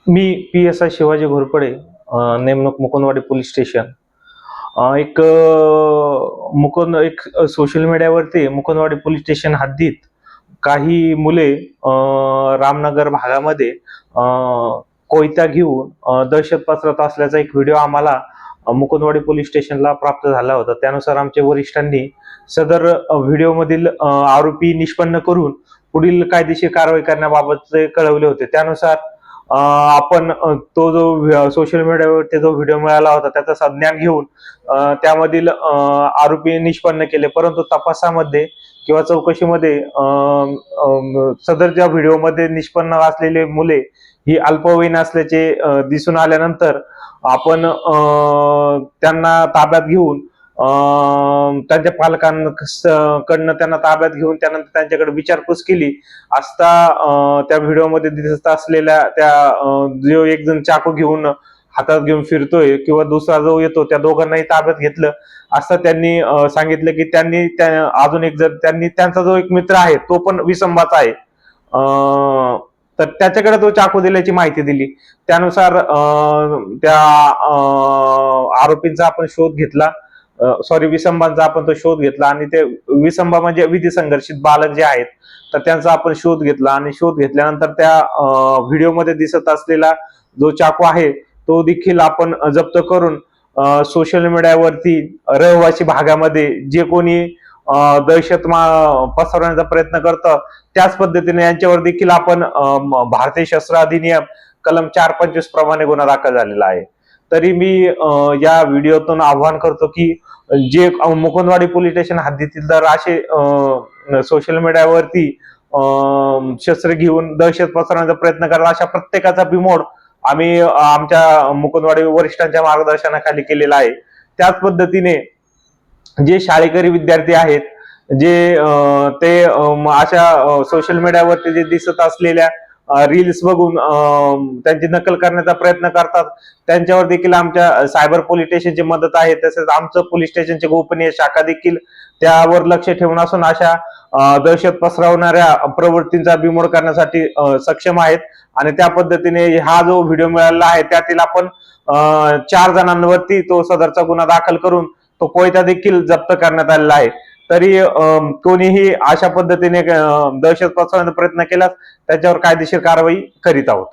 मी PSI Shivaji Ghorpade, नेमणूक Mukundwadi police station. एक social मीडियावरती मुकुंदवाडी पोलीस स्टेशन हद्दीत काही मुले रामनगर भागामध्ये कोयता घेऊन दहशत पसरत असल्याचा एक व्हिडिओ आम्हाला मुकुंदवाडी पोलीस स्टेशनला प्राप्त झाला होता. त्यानुसार आमच्या वरिष्ठांनी सदर व्हिडिओमधील आरोपी निष्पन्न करून पुढील कायदेशीर कारवाई करण्याबाबतचे कळवले होते. त्यानुसार आपण तो जो सोशल मीडियावरती जो व्हिडिओ मिळाला होता त्याचा संज्ञान घेऊन त्यामधील आरोपी निष्पन्न केले. परंतु तपासामध्ये किंवा चौकशीमध्ये सदरच्या व्हिडिओमध्ये निष्पन्न असलेले मुले ही अल्पवयीन असल्याचे दिसून आल्यानंतर आपण त्यांना ताब्यात घेऊन त्यांच्या पालकांकडनं त्यांना ताब्यात घेऊन त्यानंतर त्यांच्याकडे विचारपूस केली असता त्या व्हिडिओमध्ये दिसत असलेल्या त्या जो एक जण चाकू घेऊन हातात घेऊन फिरतोय किंवा दुसरा जो येतो त्या दोघांनाही ताब्यात घेतलं असं त्यांनी सांगितलं की त्यांनी अजून एक जर त्यांचा जो एक मित्र आहे तो पण विसंबाचा आहे, तर त्याच्याकडे तो चाकू दिल्याची माहिती दिली. त्यानुसार त्या आरोपींचा आपण शोध घेतला, विसंबांचा आपण तो शोध घेतला आणि ते विसंबा म्हणजे विधी संघर्षित बालक जे आहेत तर त्यांचा आपण शोध घेतला आणि शोध घेतल्यानंतर त्या व्हिडिओमध्ये दिसत असलेला जो चाकू आहे तो देखील आपण जप्त करून सोशल मीडियावरती रहिवासी भागामध्ये जे कोणी दहशत पसरवण्याचा प्रयत्न करतं त्याच पद्धतीने यांच्यावर देखील आपण भारतीय शस्त्र अधिनियम कलम 425 प्रमाणे गुन्हा दाखल झालेला आहे. तरी मी या व्हिडिओतून आवाहन करतो की जे मुकुंदवाडी पोलीस स्टेशन हद्दीतील जर असे सोशल मीडियावरती शस्त्र घेऊन दहशत पसरवण्याचा प्रयत्न करतात अशा प्रत्येकाचा बिमोड आम्ही आमच्या मुकुंदवाडी वरिष्ठांच्या मार्गदर्शनाखाली केलेला आहे. त्याच पद्धतीने जे शाळेकरी विद्यार्थी आहेत जे ते अशा सोशल मीडियावरती जे दिसत असलेल्या रील्स बघून त्यांची नकल करण्याचा प्रयत्न करतात त्यांच्यावर देखील आमच्या सायबर पोलीस स्टेशनची मदत आहे. तसेच आमचं पोलीस स्टेशनचे गोपनीय शाखा देखील त्यावर लक्ष ठेवून असून अशा दहशत पसरवणाऱ्या प्रवृत्तींचा बिमोड करण्यासाठी सक्षम आहेत आणि त्या पद्धतीने हा जो व्हिडिओ मिळालेला आहे त्यातील आपण 4 जणांवरती तो सदरचा गुन्हा दाखल करून तो कोयता देखील जप्त करण्यात आलेला आहे. तरी कोणीही अशा पद्धतीने दहशत पसरवण्याचा प्रयत्न केल्यास त्याच्यावर कायदेशीर कारवाई करीत आहोत.